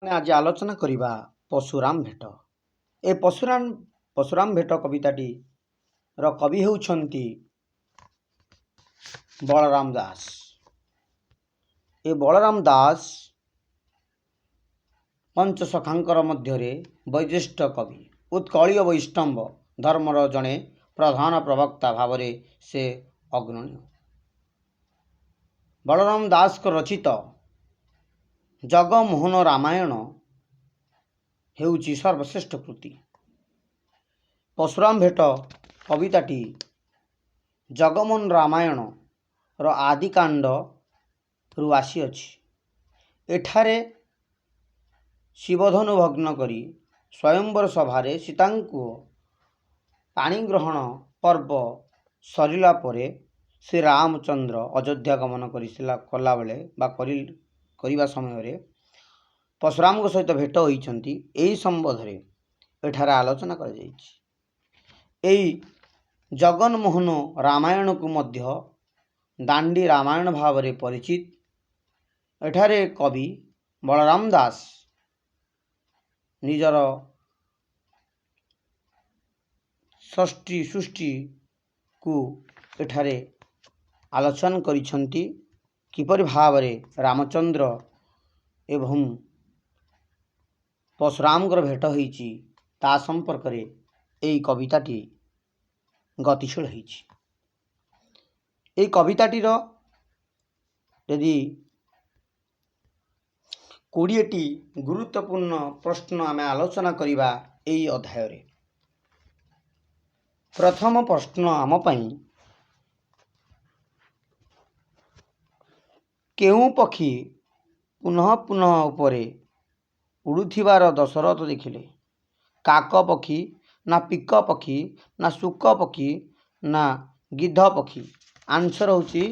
आज आलोचना करिबा परशुराम भेट। ए परशुराम भेट कविताटी र कवि हेउछंती बलराम दास। ए बलराम दास पंचसखांकर मध्यरे वैज्येष्ठ कवि, उत्कलीय वैष्णव धर्मर जड़े प्रधान प्रवक्ता भावरे से अग्रणी। बलराम दास को रचित जगमोहन रामायण हेउची सर्वश्रेष्ठ कृति। परशुराम भेट कविताटी जगमोहन रामायण रो आदिकांड रु आसीअछि। एठारे शिवधनु भग्न करी स्वयंवर सभारे सीतांकु पाणी ग्रहण पर्व सरिला परे श्री रामचंद्र अयोध्या गमन कला बेले करवा समय परशुराम सहित भेट होइछंती। एही संबंधरे एठारे आलोचना कर जाइछि। एही जगनमोहन रामायण को मध्य दांडी रामायण भावरे परिचित। एठारे कवि बलराम दास निजर सृष्टि को एठारे आलोचना करिछंती। किपरि भावरे रामचंद्र एवं परशुराम भेट होइछि ता संपर्क रे एई कविताटी गतिशील होइछि। एई कविताटीर यदि 20टी गुरुत्वपूर्ण प्रश्न आमे आलोचना करिबा एई अध्याय रे। प्रथम प्रश्न आम पई केउ पक्षी पुनः पुनः उपरे उड़ुथिबार दशरथ देखिले? काक पक्षी ना पिक पक्षी ना शुक पक्षी ना गिद्ध पक्षी? आंसर होची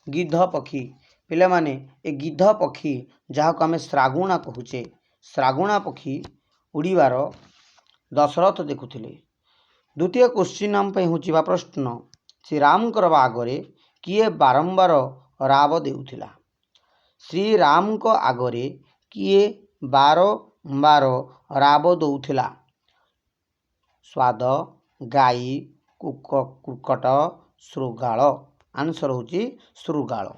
गिद्ध पक्षी। पिले माने ए गिद्ध पक्षी जहाक आमे श्रागुणा कहूचे, श्रागुणा पक्षी उड़ीबार दशरथ देखुथिले। द्वितीय क्वेश्चन आम पई होची बा प्रश्न श्री राम करबा आगरे किए बारंबार राब देउथिला? श्री राम को आगरे किए बारंबार राब दउथिला? स्वाद, गाई, कुकट, श्रुगाल। आंसर होची श्रुगाल।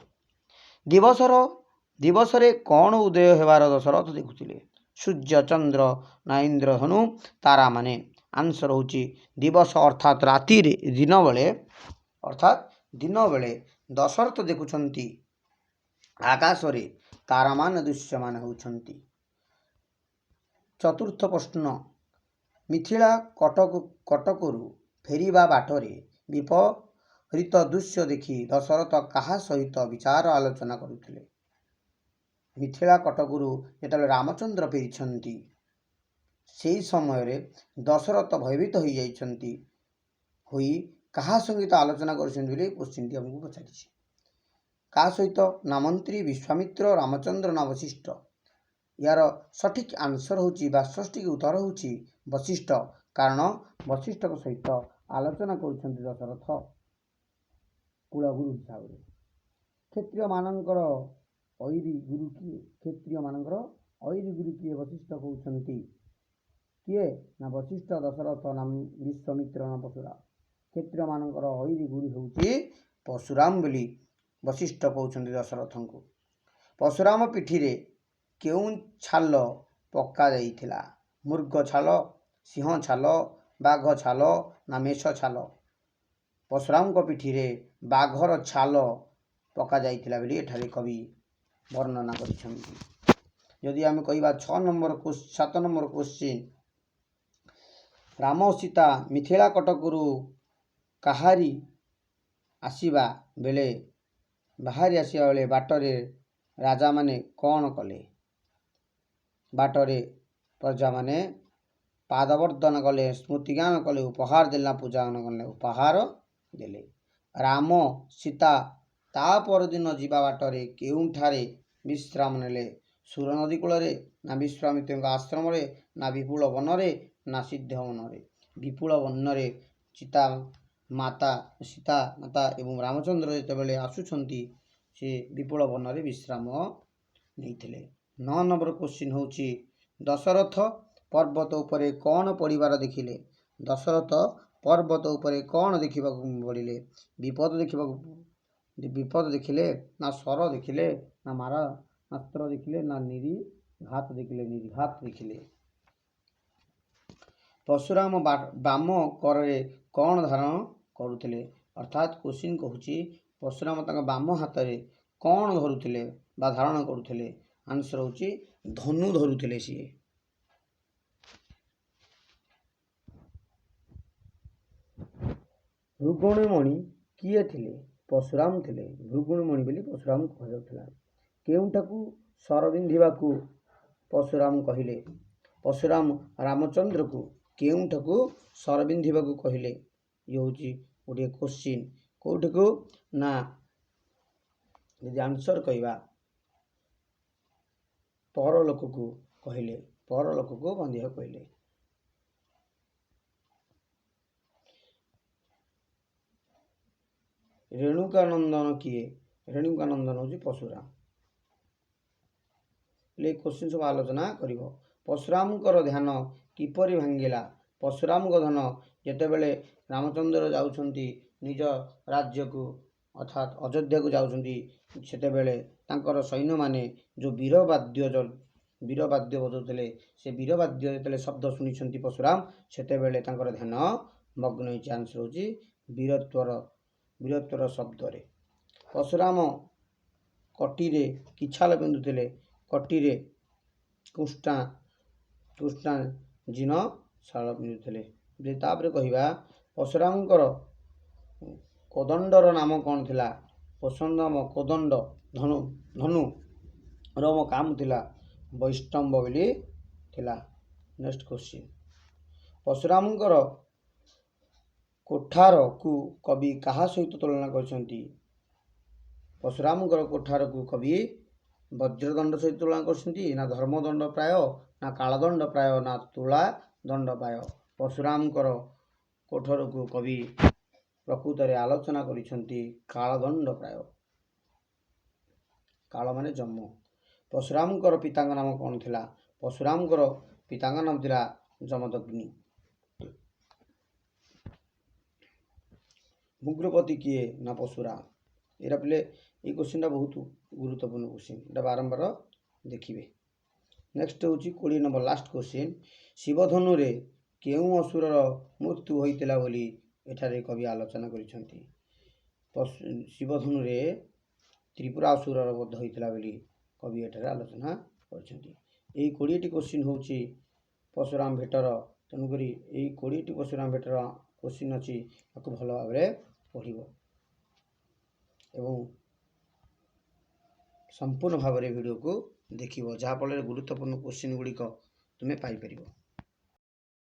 दिवसरे कौन उदय हेबार दशरथ देखुथिले? सूर्य, चंद्र ना इंद्रधनु तारा माने? आंसर होची दिवस अर्थात राति रे दिन बेले दशरथ देखुछंती आकाश रे तारा मान दृश्यमान होउछंती। चतुर्थ प्रश्न मिथिला कटकरू फेरिबा बाटरे विपरीत दृश्य देखि दशरथ कहा सहित विचार आलोचना करुथिले? मिथिला कटकरू जेतले रामचंद्र फेरिछंती सेही समय रे दशरथ भयभीत होई जाइछंती होई कहा सहित आलोचना करिसेंती बोली क्वेश्चन टी हमकु पचारिछि। का सहित ना मंत्री विश्वामित्र, रामचंद्र ना वशिष्ठ? यार सठिक आंसर होची बा सठिक उत्तर होची वशिष्ठ। कारण वशिष्ठ को सहित आलोचना करुछंती दशरथ कुलगुरु हिसाब रे। क्षत्रिय मानकर ऐरी गुरु किए? क्षत्रिय मानकर ऐरी गुरु किए वशिष्ठ कहउछंती? किए ना वशिष्ठ, दशरथ ना विश्वामित्र ना परशुराम? क्षत्रिय मानकर ऐरी गुरु होउची परशुराम बोली वशिष्ठ कहउछंती दशरथंकु। परशुराम पिठी रे केउ छाल पक्का जाइथिला? मृग छाल, सिंह छाल, बाघ छाल ना मेष छाल? परशुराम को पिठी रे बाघर छाल पक्का जाइथिला बोली एठारे कवि वर्णना करिछंती। यदि आमे कहिबा 7 नंबर क्वेश्चन राम और सीता मिथिला कटकरू काहारी आसीबा बेले बाटरे राजा माने कौन कले? बाटरे प्रजा माने पादवर्धन कले, स्मृतिगान कले, उपहार देला, पूजान कले, उपहार देले। राम सीता ता परदिन जीवा बाटरे केउठारे विश्राम नेले? सुर नदी कूल रे ना विश्वामित्र आश्रम रे ना विपुल वन रे ना सिद्ध वन रे? विपुल वन रे सीता माता एवं रामचंद्र जेतेबेले आसुछंती से विपुल वन रे विश्राम नैथिले। 9 नंबर क्वेश्चन होची ଦଶରଥ ପର୍ବତ ଉପରେ କ'ଣ ପଡ଼ିବାର ଦେଖିଲେ? ଦଶରଥ ପର୍ବତ ଉପରେ କ'ଣ ଦେଖିବାକୁ ପଡ଼ିଲେ? ବିପଦ ଦେଖିଲେ ନା ସ୍ୱର ଦେଖିଲେ ନା ମାରାସ୍ତ୍ର ଦେଖିଲେ ନା ନିର୍ଘାତ ଦେଖିଲେ? ପରଶୁରାମ ବାମ କରରେ କ'ଣ ଧାରଣ କରୁଥିଲେ? ଅର୍ଥାତ୍ କୋଶ୍ଚିନ୍ କହୁଛି ପରଶୁରାମ ତାଙ୍କ ବାମ ହାତରେ କ'ଣ ଧରୁଥିଲେ ବା ଧାରଣ କରୁଥିଲେ? ଆନ୍ସର ହେଉଛି ଧନୁ ଧରୁଥିଲେ ସିଏ। ଭୃଗୁଣୀମଣି କିଏ ଥିଲେ? ପରଶୁରାମ ଥିଲେ। ଭୃଗୁଣୀମଣି ବୋଲି ପରଶୁରାମ କୁହାଯାଉଥିଲା। କେଉଁଠାକୁ ସର ବିନ୍ଧିବାକୁ ପରଶୁରାମ କହିଲେ? ପରଶୁରାମ ରାମଚନ୍ଦ୍ରକୁ କେଉଁଠାକୁ ସର ବିନ୍ଧିବାକୁ କହିଲେ? ଇଏ ହେଉଛି ଗୋଟିଏ କୋଶ୍ଚିନ୍। କେଉଁଠାକୁ ନା ଯଦି ଆନ୍ସର କହିବା ପରଲୋକକୁ କହିଲେ, ପରଲୋକକୁ ବାନ୍ଧିବାକୁ କହିଲେ। ରେଣୁକାନନ୍ଦନ କିଏ? ରେଣୁକାନନ୍ଦନ ହେଉଛି ପରଶୁରାମ। ଏ କୋଶ୍ଚିନ୍ ସବୁ ଆଲୋଚନା କରିବ। ପରଶୁରାମଙ୍କର ଧ୍ୟାନ କିପରି ଭାଙ୍ଗିଲା? ପରଶୁରାମଙ୍କ ଧ୍ୟାନ ଯେତେବେଳେ ରାମଚନ୍ଦ୍ର ଯାଉଛନ୍ତି ନିଜ ରାଜ୍ୟକୁ ଅର୍ଥାତ୍ ଅଯୋଧ୍ୟାକୁ ଯାଉଛନ୍ତି, ସେତେବେଳେ ତାଙ୍କର ସୈନ୍ୟମାନେ ଯେଉଁ ବୀରବାଦ୍ୟ ବଜାଉଥିଲେ, ସେ ବୀରବାଦ୍ୟ ଯେତେବେଳେ ଶବ୍ଦ ଶୁଣିଛନ୍ତି ପରଶୁରାମ, ସେତେବେଳେ ତାଙ୍କର ଧ୍ୟାନ ମଗ୍ନ ହୋଇଛି। ଆନ୍ସର ହେଉଛି ବୀରତ୍ୱର ଶବ୍ଦରେ। ପରଶୁରାମ କଟିରେ କିଛାଲ ପିନ୍ଧୁଥିଲେ। କଟିରେ କୃଷ୍ଣାଜିନ ଶାଳ ପିନ୍ଧୁଥିଲେ। ତାପରେ କହିବା ପରଶୁରାମଙ୍କର କୋଦଣ୍ଡର ନାମ କ'ଣ ଥିଲା? ପରଶୁରାମ କୋଦଣ୍ଡ ଧନୁର କାମ ଥିଲା ବୈଷ୍ଣବ ବୋଲି ଥିଲା। Next question. ପରଶୁରାମଙ୍କର କୋଠାରକୁ କବି କାହା ସହିତ ତୁଳନା କରିଛନ୍ତି? ପରଶୁରାମଙ୍କର କୋଠାରକୁ କବି ବଜ୍ରଦଣ୍ଡ ସହିତ ତୁଳନା କରିଛନ୍ତି, ନା ଧର୍ମଦଣ୍ଡ ପ୍ରାୟ, ନା କାଳଦଣ୍ଡ ପ୍ରାୟ, ନା ତୁଳା ଦଣ୍ଡ ପ୍ରାୟ? ପରଶୁରାମଙ୍କର କୋଠରକୁ କବି ପ୍ରକୃତରେ ଆଲୋଚନା କରିଛନ୍ତି କାଳଦଣ୍ଡ ପ୍ରାୟ। କାଳ ମାନେ ଯମ। ପରଶୁରାମଙ୍କର ପିତାଙ୍କ ନାମ କ'ଣ ଥିଲା? ପରଶୁରାମଙ୍କର ପିତାଙ୍କ ନାମ ଥିଲା ଯମଦଗ୍ନି। ଉଗ୍ରପତି କିଏ? ନା ପରଶୁରାମ। ଏଇଟା ପିଲେ ଏଇ କୋଶ୍ଚିନ୍ଟା ବହୁତ ଗୁରୁତ୍ୱପୂର୍ଣ୍ଣ କୋଶ୍ଚିନ୍, ଏଇଟା ବାରମ୍ବାର ଦେଖିବେ। ନେକ୍ସଟ ହେଉଛି 20 ନମ୍ବର ଲାଷ୍ଟ କୋଶ୍ଚିନ୍। ଶିବଧନୁରେ କେଉଁ ଅସୁରର ମୃତ୍ୟୁ ହୋଇଥିଲା ବୋଲି ଏଠାରେ କବି ଆଲୋଚନା କରିଛନ୍ତି? ଶିବଧନୁରେ ତ୍ରିପୁରା ଅସୁରର ବଧ ହୋଇଥିଲା ବୋଲି କବି ଏଠାରେ ଆଲୋଚନା କରିଛନ୍ତି। ଏହି 20ଟି କୋଶ୍ଚିନ୍ ହେଉଛି ପରଶୁରାମ ଭେଟର। ତେଣୁକରି ଏହି 20ଟି ପରଶୁରାମ ଭେଟର କୋଶ୍ଚିନ୍ ଅଛି, ତାକୁ ଭଲ ଭାବରେ ପଢ଼ିବ ଏବଂ ସମ୍ପୂର୍ଣ୍ଣ ଭାବରେ ଭିଡ଼ିଓକୁ ଦେଖିବ, ଯାହାଫଳରେ ଗୁରୁତ୍ୱପୂର୍ଣ୍ଣ କୋଶ୍ଚିନ୍ ଗୁଡ଼ିକ ତୁମେ ପାଇପାରିବ।